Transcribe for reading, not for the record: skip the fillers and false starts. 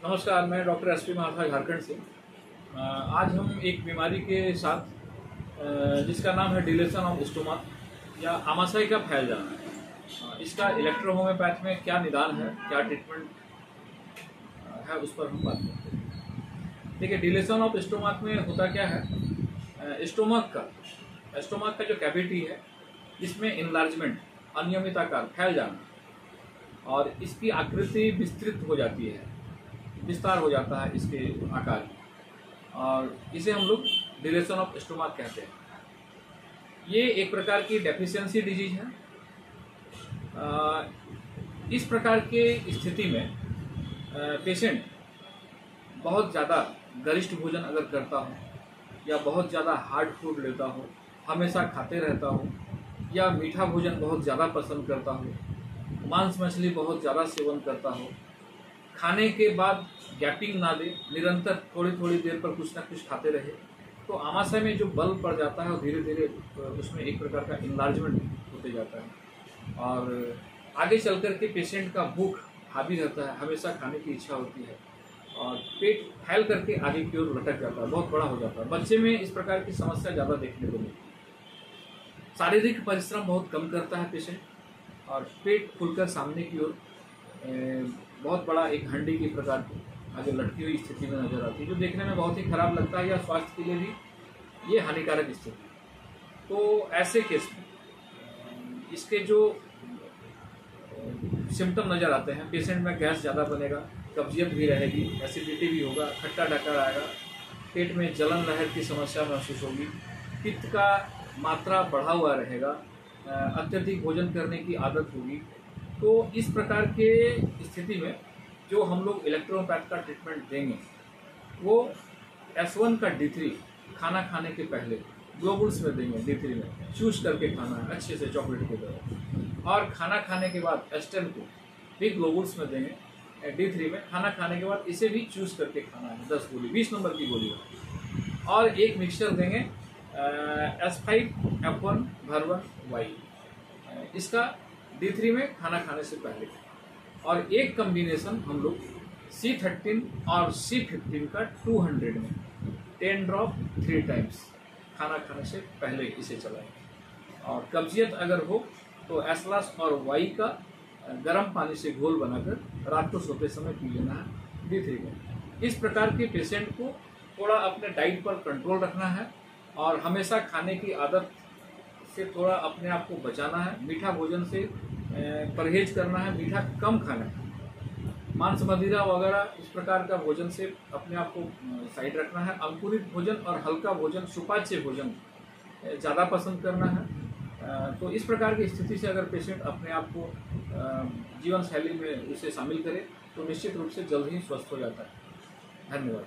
नमस्कार, मैं doctor S P माथा झारखंड से। आज हम एक बीमारी के साथ जिसका नाम है डिलेशन ऑफ स्टोमक या आमाशय का फैल जाना, इसका इलेक्ट्रोहोम्योपैथ में क्या निदान है, क्या ट्रीटमेंट है, उस पर हम बात करते हैं। देखिए, डिलेशन ऑफ स्टोमक में होता क्या है, स्टोमक का जो कैविटी है इसमें इनलार्जमेंट, अनियमित आकार, फैल जाना और इसकी आकृति विस्तृत हो जाती है, विस्तार हो जाता है इसके आकार की, और इसे हम लोग डिलेशन ऑफ स्टोमक कहते हैं। ये एक प्रकार की डेफिशिएंसी डिजीज है। इस प्रकार के स्थिति में पेशेंट बहुत ज़्यादा गरिष्ठ भोजन अगर करता हो या बहुत ज़्यादा हार्ड फूड लेता हो, हमेशा खाते रहता हो, या मीठा भोजन बहुत ज़्यादा पसंद करता हो, मांस मछली बहुत ज़्यादा सेवन करता हो, खाने के बाद गैपिंग ना दे, निरंतर थोड़ी थोड़ी देर पर कुछ ना कुछ खाते रहे, तो आमाशय में जो बल पड़ जाता है और धीरे धीरे उसमें एक प्रकार का इनलार्जमेंट होते जाता है और आगे चल कर के पेशेंट का भूख हावी रहता है, हमेशा खाने की इच्छा होती है और पेट फैल करके आगे की ओर लटक जाता है, बहुत बड़ा हो जाता है। बच्चे में इस प्रकार की समस्या ज़्यादा देखने को मिलती है। शारीरिक परिश्रम बहुत कम करता है पेशेंट और पेट खुलकर सामने की ओर बहुत बड़ा एक हंडी की प्रकार की आगे लटकी हुई स्थिति में नजर आती है, जो देखने में बहुत ही खराब लगता है या स्वास्थ्य के लिए भी ये हानिकारक स्थिति। तो ऐसे केस में इसके जो सिम्टम नजर आते हैं, पेशेंट में गैस ज़्यादा बनेगा, कब्जियत भी रहेगी, एसिडिटी भी होगा, खट्टा डकार आएगा, पेट में जलन लहर की समस्या महसूस होगी, पित्त का मात्रा बढ़ा हुआ रहेगा, अत्यधिक भोजन करने की आदत होगी। तो इस प्रकार के स्थिति में जो हम लोग इलेक्ट्रोपैथ का ट्रीटमेंट देंगे वो S1 का D3 खाना खाने के पहले ग्लोबुल्स में देंगे। D3 में चूस करके खाना है अच्छे से चॉकलेट की तरह, और खाना खाने के बाद S10 को भी ग्लोबुल्स में देंगे D3 में। खाना खाने के बाद इसे भी चूस करके खाना है, 10 गोली, 20 नंबर की गोली, और एक मिक्सचर देंगे S5 F1 भरवन Y, इसका D3 में खाना खाने से पहले, और एक कॉम्बिनेशन हम लोग C13 और C15 का 200 में 10 ड्रॉप 3 टाइम्स खाना खाने से पहले इसे चलाएं। और कब्जियत अगर हो तो एस्लास और वाई का गर्म पानी से घोल बनाकर रात को सोते समय पी लेना है D3 में। इस प्रकार के पेशेंट को थोड़ा अपने डाइट पर कंट्रोल रखना है और हमेशा खाने की आदत से थोड़ा अपने आप को बचाना है, मीठा भोजन से परहेज करना है, मीठा कम खाना है, मांस मदिरा वगैरह इस प्रकार का भोजन से अपने आप को साइड रखना है। अंकुरित भोजन और हल्का भोजन, सुपाच्य भोजन ज़्यादा पसंद करना है। तो इस प्रकार की स्थिति से अगर पेशेंट अपने आप को जीवन शैली में उसे शामिल करे तो निश्चित रूप से जल्द ही स्वस्थ हो जाता है। धन्यवाद।